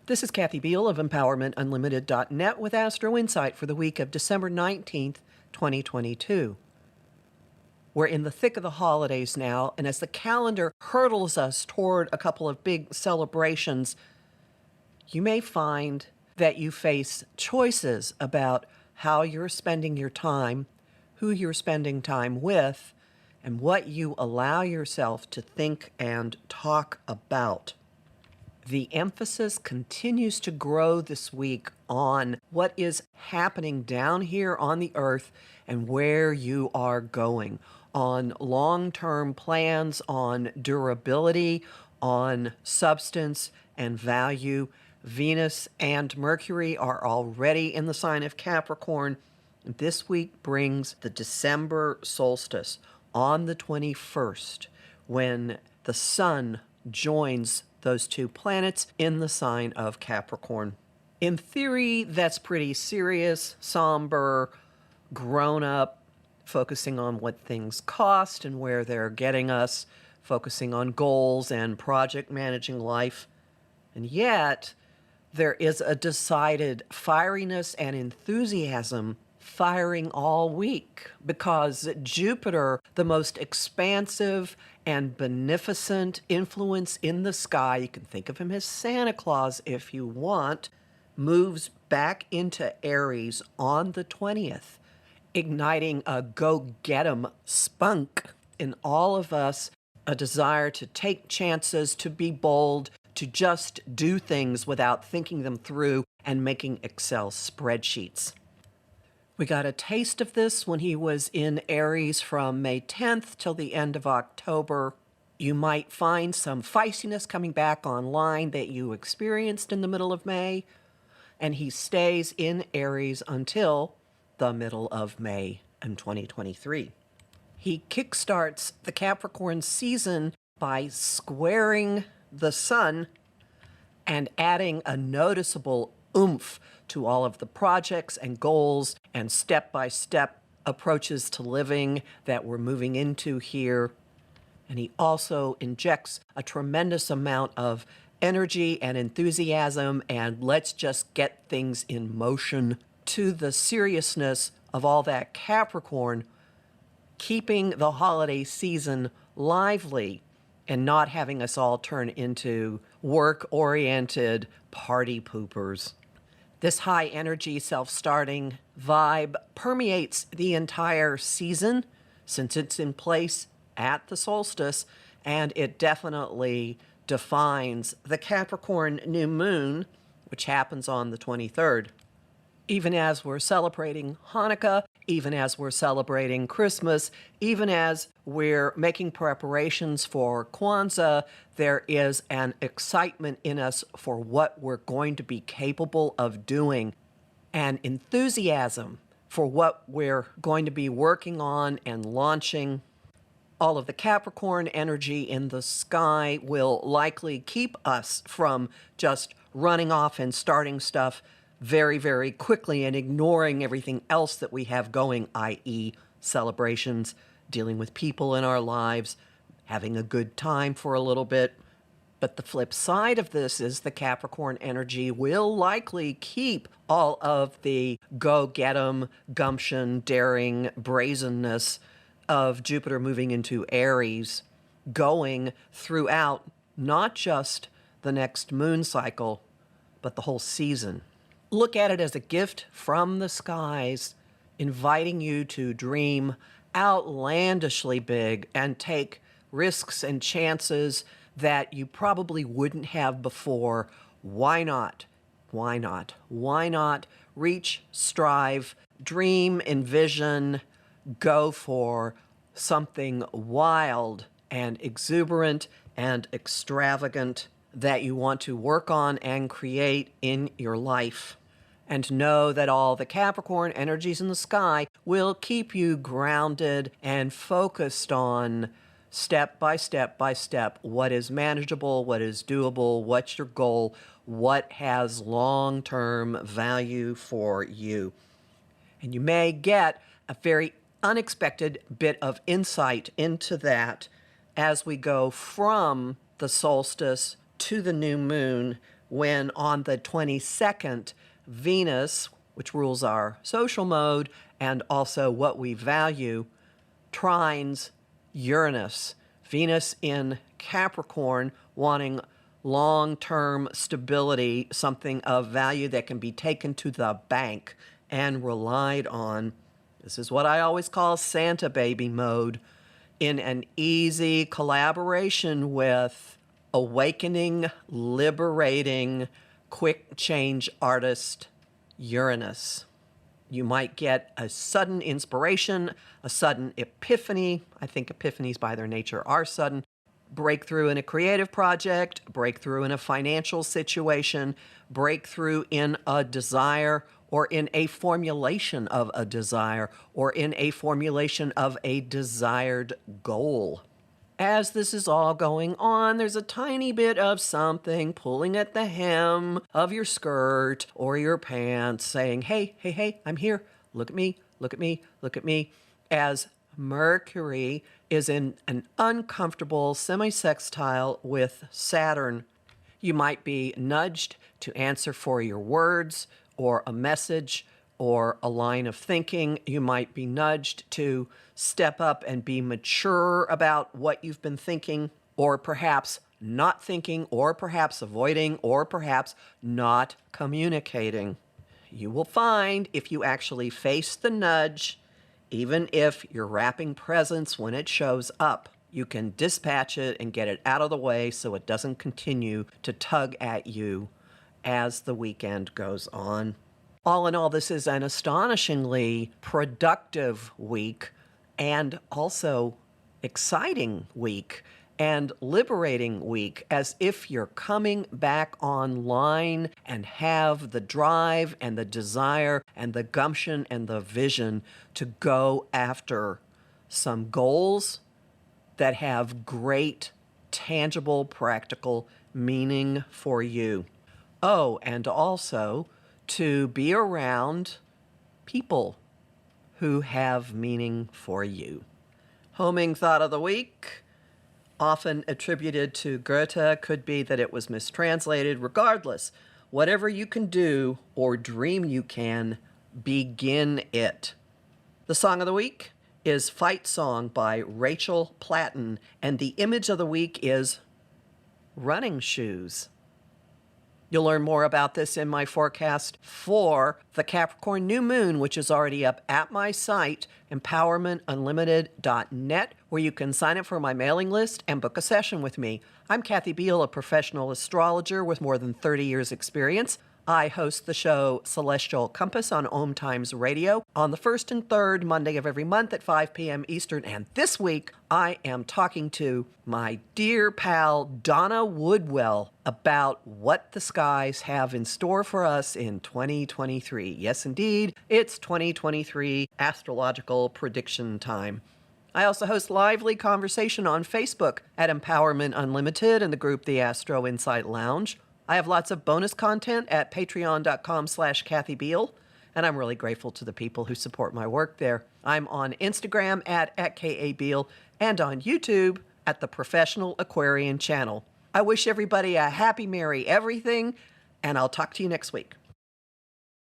This is Kathy Biehl of EmpowermentUnlimited.net with Astro-Insight for the week of December 19th, 2022. We're in the thick of the holidays now, and as the calendar hurdles us toward a couple of big celebrations, you may find that you face choices about how you're spending your time, who you're spending time with, and what you allow yourself to think and talk about. The emphasis continues to grow this week on what is happening down here on the earth and where you are going, on long-term plans, on durability, on substance and value. Venus and Mercury are already in the sign of Capricorn. This week brings the December solstice on the 21st, when the sun joins those two planets in the sign of Capricorn. In theory, that's pretty serious, somber, grown-up, focusing on what things cost and where they're getting us, focusing on goals and project managing life. And yet, there is a decided fieriness and enthusiasm firing all week, because Jupiter, the most expansive and beneficent influence in the sky, you can think of him as Santa Claus if you want, moves back into Aries on the 20th, igniting a go-get-'em spunk in all of us, a desire to take chances, to be bold, to just do things without thinking them through and making Excel spreadsheets. We got a taste of this when he was in Aries from May 10th till the end of October. You might find some feistiness coming back online that you experienced in the middle of May, and he stays in Aries until the middle of May in 2023. He kickstarts the Capricorn season by squaring the sun and adding a noticeable oomph to all of the projects and goals and step-by-step approaches to living that we're moving into here. And he also injects a tremendous amount of energy and enthusiasm and let's just get things in motion to the seriousness of all that Capricorn, keeping the holiday season lively and not having us all turn into work-oriented party poopers. This high-energy, self-starting vibe permeates the entire season since it's in place at the solstice, and it definitely defines the Capricorn new moon, which happens on the 23rd. Even as we're celebrating Hanukkah, even as we're celebrating Christmas, even as we're making preparations for Kwanzaa, there is an excitement in us for what we're going to be capable of doing, an enthusiasm for what we're going to be working on and launching. All of the Capricorn energy in the sky will likely keep us from just running off and starting stuff very, very quickly and ignoring everything else that we have going, i.e. celebrations, dealing with people in our lives, having a good time for a little bit. But the flip side of this is the Capricorn energy will likely keep all of the go-get-'em, gumption, daring, brazenness of Jupiter moving into Aries going throughout not just the next moon cycle, but the whole season. Look at it as a gift from the skies, inviting you to dream outlandishly big and take risks and chances that you probably wouldn't have before. Why not? Why not? Why not reach, strive, dream, envision, go for something wild and exuberant and extravagant that you want to work on and create in your life? And know that all the Capricorn energies in the sky will keep you grounded and focused on step by step by step what is manageable, what is doable, what's your goal, what has long-term value for you. And you may get a very unexpected bit of insight into that as we go from the solstice to the new moon, when on the 22nd, Venus, which rules our social mode and also what we value, trines Uranus. Venus in Capricorn, wanting long-term stability, something of value that can be taken to the bank and relied on. This is what I always call Santa baby mode, in an easy collaboration with awakening, liberating, quick change artist Uranus. You might get a sudden inspiration, a sudden epiphany. I think epiphanies by their nature are sudden. Breakthrough in a creative project, breakthrough in a financial situation, breakthrough in a desire, or in a formulation of a desire, or in a formulation of a desired goal. As this is all going on, there's a tiny bit of something pulling at the hem of your skirt or your pants saying, hey, hey, hey, I'm here. Look at me, look at me, look at me. As Mercury is in an uncomfortable semi-sextile with Saturn, you might be nudged to answer for your words or a message or a line of thinking. You might be nudged to step up and be mature about what you've been thinking, or perhaps not thinking, or perhaps avoiding, or perhaps not communicating. You will find if you actually face the nudge, even if you're wrapping presents when it shows up, you can dispatch it and get it out of the way so it doesn't continue to tug at you as the weekend goes on. All in all, this is an astonishingly productive week and also exciting week and liberating week, as if you're coming back online and have the drive and the desire and the gumption and the vision to go after some goals that have great, tangible, practical meaning for you. Oh, and also to be around people who have meaning for you. Homing thought of the week, often attributed to Goethe, could be that it was mistranslated. Regardless, whatever you can do or dream you can, begin it. The song of the week is Fight Song by Rachel Platten, and the image of the week is running shoes. You'll learn more about this in my forecast for the Capricorn new moon, which is already up at my site, empowermentunlimited.net, where you can sign up for my mailing list and book a session with me. I'm Kathy Biehl, a professional astrologer with more than 30 years' experience. I host the show Celestial Compass on Om Times Radio on the first and third Monday of every month at 5 p.m. Eastern. And this week, I am talking to my dear pal Donna Woodwell about what the skies have in store for us in 2023. Yes, indeed, it's 2023 astrological prediction time. I also host lively conversation on Facebook at Empowerment Unlimited and the group The Astro-Insight Lounge. I have lots of bonus content at patreon.com/Kathy Biehl, and I'm really grateful to the people who support my work there. I'm on Instagram at @KABiehl and on YouTube at the Professional Aquarian Channel. I wish everybody a happy, merry everything, and I'll talk to you next week.